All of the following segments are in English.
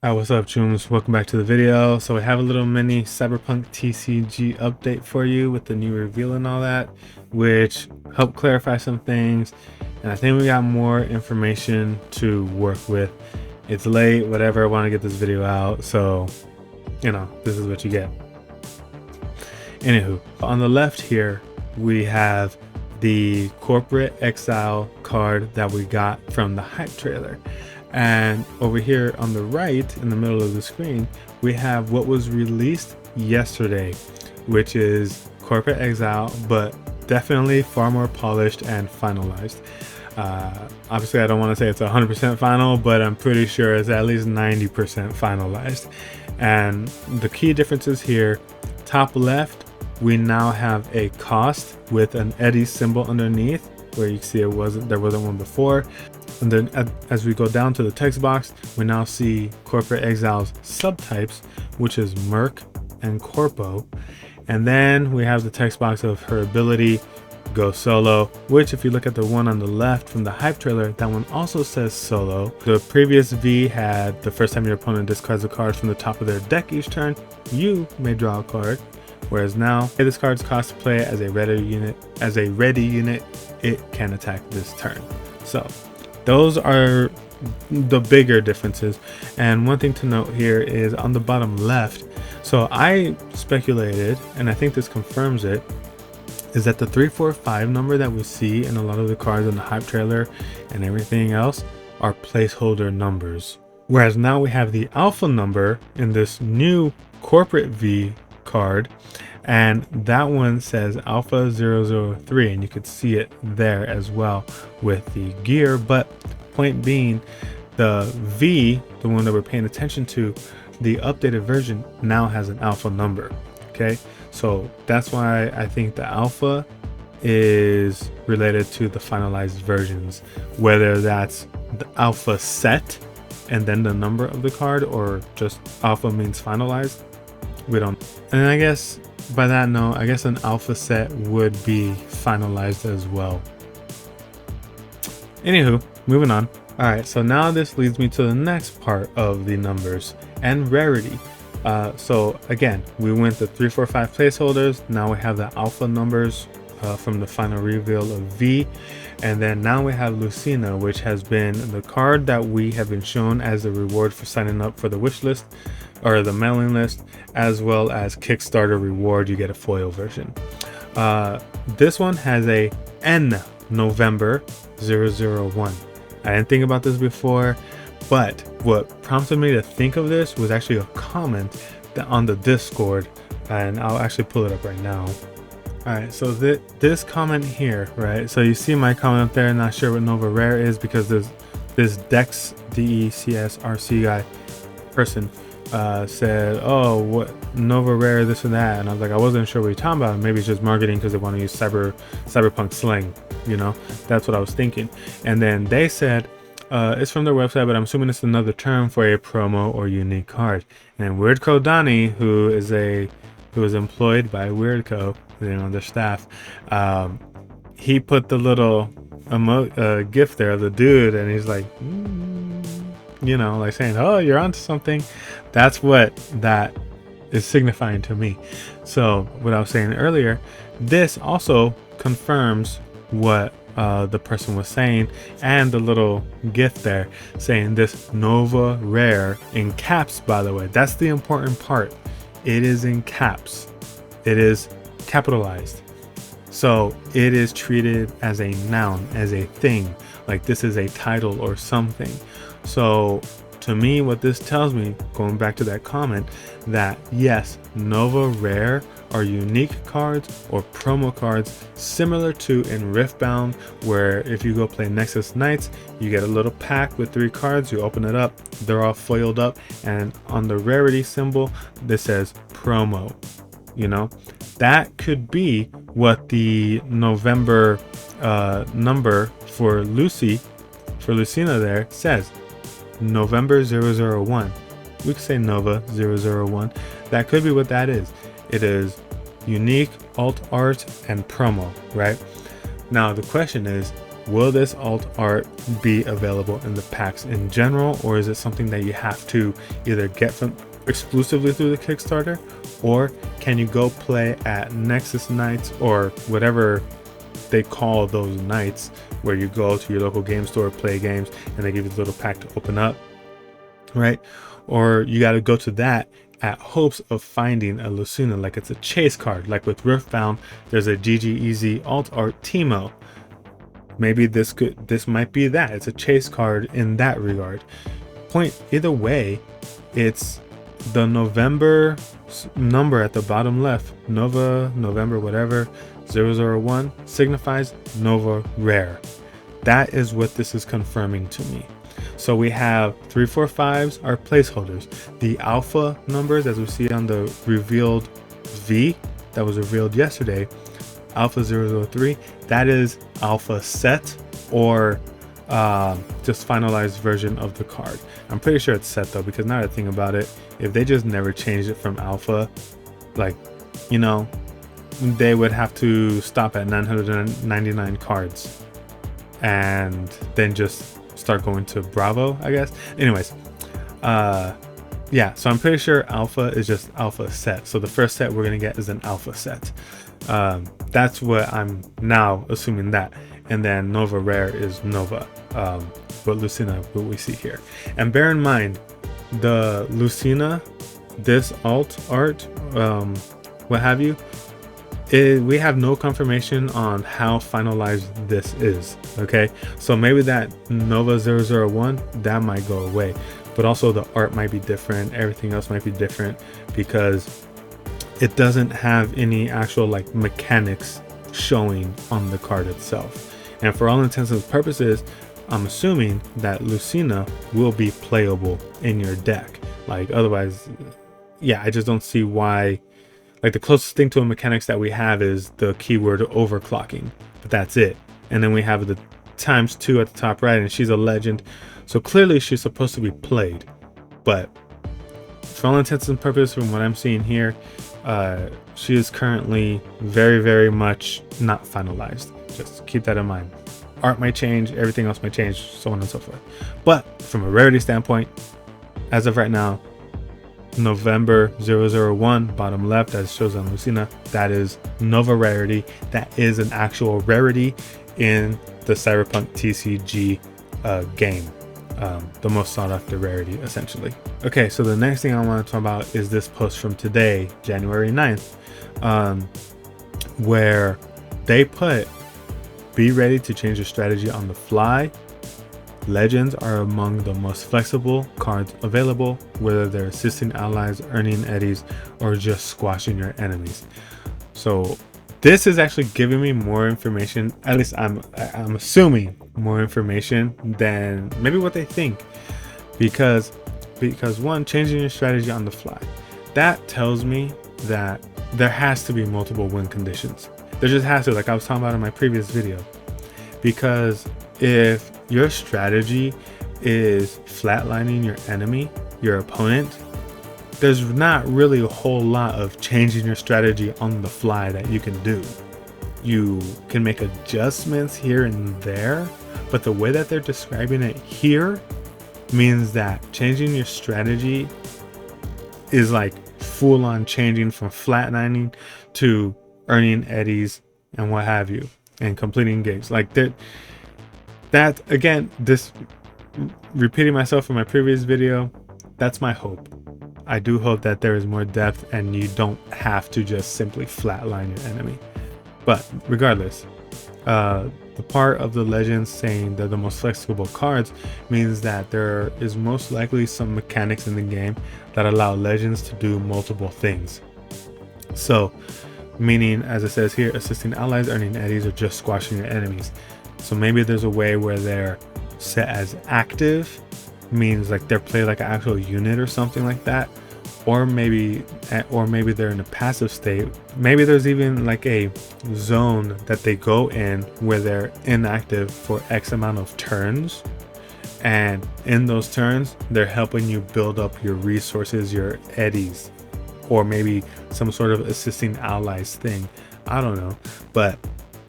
What's up, Chooms? Welcome back to the video. So we have a little mini Cyberpunk TCG update for you with the new reveal and all that, which helped clarify some things. And I think we got more information to work with. It's late, whatever. I want to get this video out, so this is what you get. Anywho, on the left here, we have the corporate exile card that we got from the hype trailer. And over here on the right in the middle of the screen, we have what was released yesterday, which is corporate exile, but definitely far more polished and finalized. Obviously, I don't want to say it's 100% final, but I'm pretty sure it's at least 90% finalized. And the key differences here, top left, we now have a cost with an Eddie symbol underneath, where you can see there wasn't one before. And then as we go down to the text box, we now see corporate exile's subtypes, which is Merc and Corpo. And then we have the text box of her ability, Go Solo, which if you look at the one on the left from the hype trailer, that one also says solo. The previous V had the first time your opponent discards a card from the top of their deck each turn, you may draw a card. Whereas now, this card's cost to play as a ready unit, it can attack this turn. So those are the bigger differences. And one thing to note here is on the bottom left. So I speculated, and I think this confirms it, is that the 345 number that we see in a lot of the cards in the hype trailer and everything else are placeholder numbers. Whereas now we have the alpha number in this new corporate V card, and that one says Alpha 003, and you could see it there as well with the gear. But point being, the V, the one that we're paying attention to, the updated version now has an alpha number. Okay, so that's why I think the alpha is related to the finalized versions, whether that's the alpha set and then the number of the card, or just alpha means finalized. We don't. And I guess by that note, I guess an alpha set would be finalized as well. Anywho, moving on. All right, so now this leads me to the next part of the numbers and rarity. So again, we went the 345 placeholders. Now we have the alpha numbers from the final reveal of V. And then now we have Lucina, which has been the card that we have been shown as a reward for signing up for the wish list or the mailing list, as well as Kickstarter reward. You get a foil version. This one has a N November 001. I didn't think about this before, but what prompted me to think of this was actually a comment on the Discord, and I'll actually pull it up right now. All right, so this comment here, right? So you see my comment up there. Not sure what Nova Rare is because there's this Dex DECSRC guy person said, oh, what Nova Rare, this and that, and I was like, I wasn't sure what you're talking about. Maybe it's just marketing because they want to use cyberpunk slang, that's what I was thinking. And then they said it's from their website, but I'm assuming it's another term for a promo or unique card. And Weirdco Donnie, who is employed by Weirdco, their staff, he put the little gif there of the dude, and he's like, like saying, oh, you're onto something. That's what that is signifying to me. So what I was saying earlier, this also confirms what the person was saying, and the little gif there saying this Nova Rare in caps, by the way. That's the important part. It is in caps. It is capitalized. So it is treated as a noun, as a thing, like this is a title or something. So to me, what this tells me, going back to that comment, that yes, Nova Rare are unique cards or promo cards similar to in Riftbound, where if you go play Nexus Knights, you get a little pack with 3 cards, you open it up, they're all foiled up, and on the rarity symbol, this says promo. That could be what the November number for Lucina there says. November 001. We could say Nova 001. That could be what that is. It is unique, alt art, and promo, right? Now the question is will this alt art be available in the packs in general, or is it something that you have to either get from exclusively through the Kickstarter, or can you go play at Nexus nights or whatever they call those nights, where you go to your local game store, play games, and they give you a little pack to open up, right? Or you got to go to that at hopes of finding a Lucina, like it's a chase card, like with Riftbound there's a GG alt art Teemo. Maybe this might be that. It's a chase card in that regard. Either way, it's the November number at the bottom left, November whatever 001 signifies Nova Rare. That is what this is confirming to me. So we have 345s are placeholders. The alpha numbers, as we see on the revealed V that was revealed yesterday, alpha 003, that is alpha set, or just finalized version of the card. I'm pretty sure it's set though, because now that I think about it, if they just never changed it from alpha, like, you know, they would have to stop at 999 cards and then just start going to Bravo, I guess. Anyways, yeah, so I'm pretty sure alpha is just alpha set. So the first set we're gonna get is an alpha set. That's what I'm now assuming that. And then Nova Rare is Nova, but Lucina, what we see here. And bear in mind, the Lucina, this alt art, what have you, we have no confirmation on how finalized this is. Okay, so maybe that Nova 001, that might go away, but also the art might be different, everything else might be different, because it doesn't have any actual like mechanics showing on the card itself. And for all intents and purposes, I'm assuming that Lucina will be playable in your deck. Like, otherwise, yeah, I just don't see why. Like, the closest thing to a mechanics that we have is the keyword overclocking, but that's it. And then we have the ×2 at the top right, and she's a legend, so clearly she's supposed to be played. But for all intents and purposes, from what I'm seeing here, she is currently very, very much not finalized. Just keep that in mind. Art might change, everything else might change, so on and so forth. But from a rarity standpoint, as of right now, November 001, bottom left, as shows on Lucina, that is Nova Rarity. That is an actual rarity in the Cyberpunk TCG game. The most sought after rarity, essentially. Okay, so the next thing I want to talk about is this post from today, January 9th, where they put, be ready to change your strategy on the fly. Legends are among the most flexible cards available, whether they're assisting allies, earning eddies, or just squashing your enemies. So this is actually giving me more information, at least I'm assuming more information than maybe what they think, because one, changing your strategy on the fly, that tells me that there has to be multiple win conditions. There just has to, like I was talking about in my previous video, because if your strategy is flatlining your enemy, your opponent, there's not really a whole lot of changing your strategy on the fly that you can do. You can make adjustments here and there, but the way that they're describing it here means that changing your strategy is like full on changing from flatlining to earning eddies and what have you, and completing gigs. Like that again, this repeating myself from my previous video, that's my hope. I do hope that there is more depth and you don't have to just simply flatline your enemy. But regardless, the part of the legends saying they're the most flexible cards means that there is most likely some mechanics in the game that allow legends to do multiple things. So, meaning, as it says here, assisting allies, earning eddies, or just squashing your enemies. So maybe there's a way where they're set as active, means like they're played like an actual unit or something like that, or maybe they're in a passive state. Maybe there's even like a zone that they go in where they're inactive for X amount of turns, and in those turns they're helping you build up your resources, your eddies, or maybe some sort of assisting allies thing. I don't know, but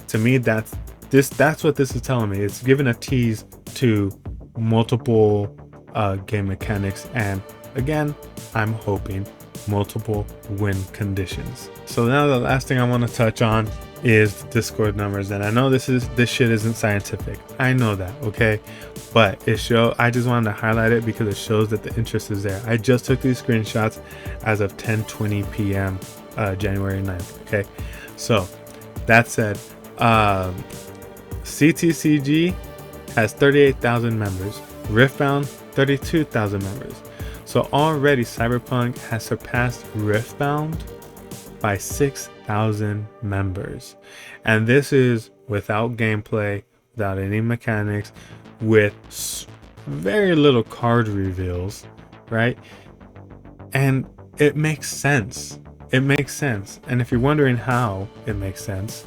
to me that's That's what this is telling me. It's giving a tease to multiple game mechanics, and again, I'm hoping multiple win conditions. So now the last thing I want to touch on is Discord numbers, and I know this shit isn't scientific. I know that, okay, but I just wanted to highlight it because it shows that the interest is there. I just took these screenshots as of 10:20 p.m. January 9th. Okay, so that said, CTCG has 38,000 members, Riftbound 32,000 members. So already Cyberpunk has surpassed Riftbound by 6,000 members, and this is without gameplay, without any mechanics, with very little card reveals, right? And it makes sense. It makes sense. And if you're wondering how it makes sense,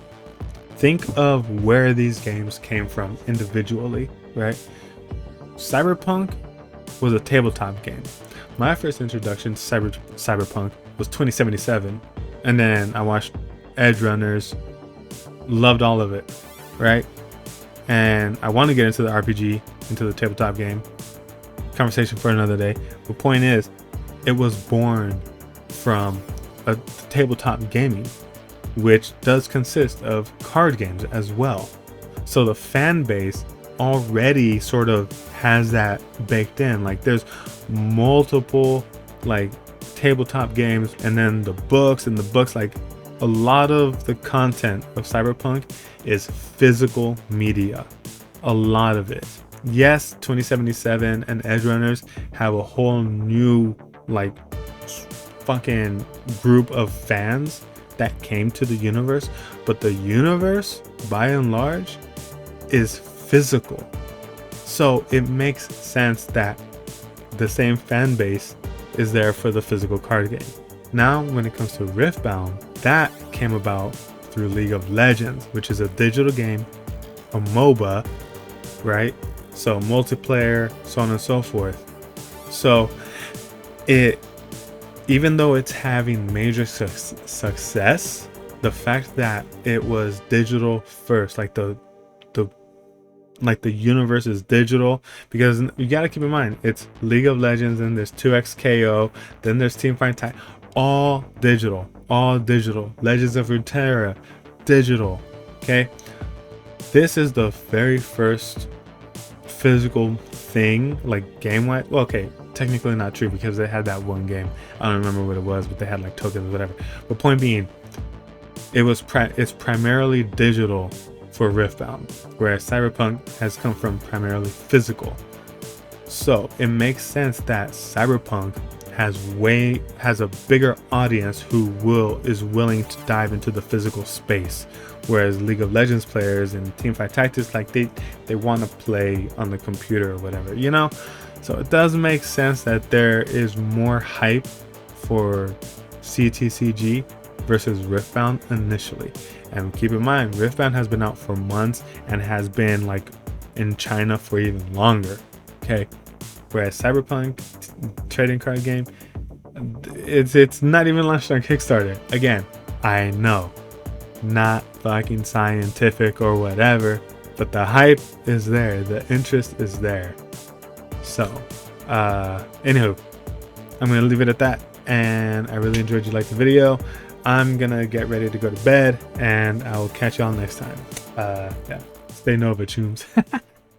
think of where these games came from individually, right? Cyberpunk was a tabletop game. My first introduction to Cyberpunk was 2077, and then I watched Edge Runners, loved all of it, right? And I want to get into the RPG, into the tabletop game. Conversation for another day. The point is, it was born from a tabletop gaming, which does consist of card games as well. So the fan base already sort of has that baked in. Like, there's multiple like tabletop games, and then the books, like a lot of the content of Cyberpunk is physical media. A lot of it. Yes, 2077 and Edge Runners have a whole new like fucking group of fans that came to the universe, but the universe by and large is physical. So it makes sense that the same fan base is there for the physical card game. Now, when it comes to Riftbound, that came about through League of Legends, which is a digital game, a MOBA, right? So multiplayer, so on and so forth. So even though it's having major success, the fact that it was digital first, like the universe is digital, because you got to keep in mind, it's League of Legends, and there's 2XKO, then there's Teamfight Tactics, all digital. Legends of Runeterra, digital. Okay, this is the very first physical thing, like game-wise. Well, okay, technically not true, because they had that one game, I don't remember what it was, but they had like tokens or whatever. But point being, it's primarily digital for Riftbound, whereas Cyberpunk has come from primarily physical. So it makes sense that Cyberpunk has a bigger audience who is willing to dive into the physical space, whereas League of Legends players and Teamfight Tactics, like they want to play on the computer or whatever, you know. So it does make sense that there is more hype for CTCG versus Riftbound initially. And keep in mind, Riftbound has been out for months and has been like in China for even longer. Okay, whereas Cyberpunk trading card game, it's not even launched on Kickstarter. Again, I know, not fucking scientific or whatever, but the hype is there, the interest is there. So anywho, I'm gonna leave it at that, and I really enjoyed you like the video. I'm gonna get ready to go to bed, and I will catch y'all next time. Yeah, stay Nova tunes.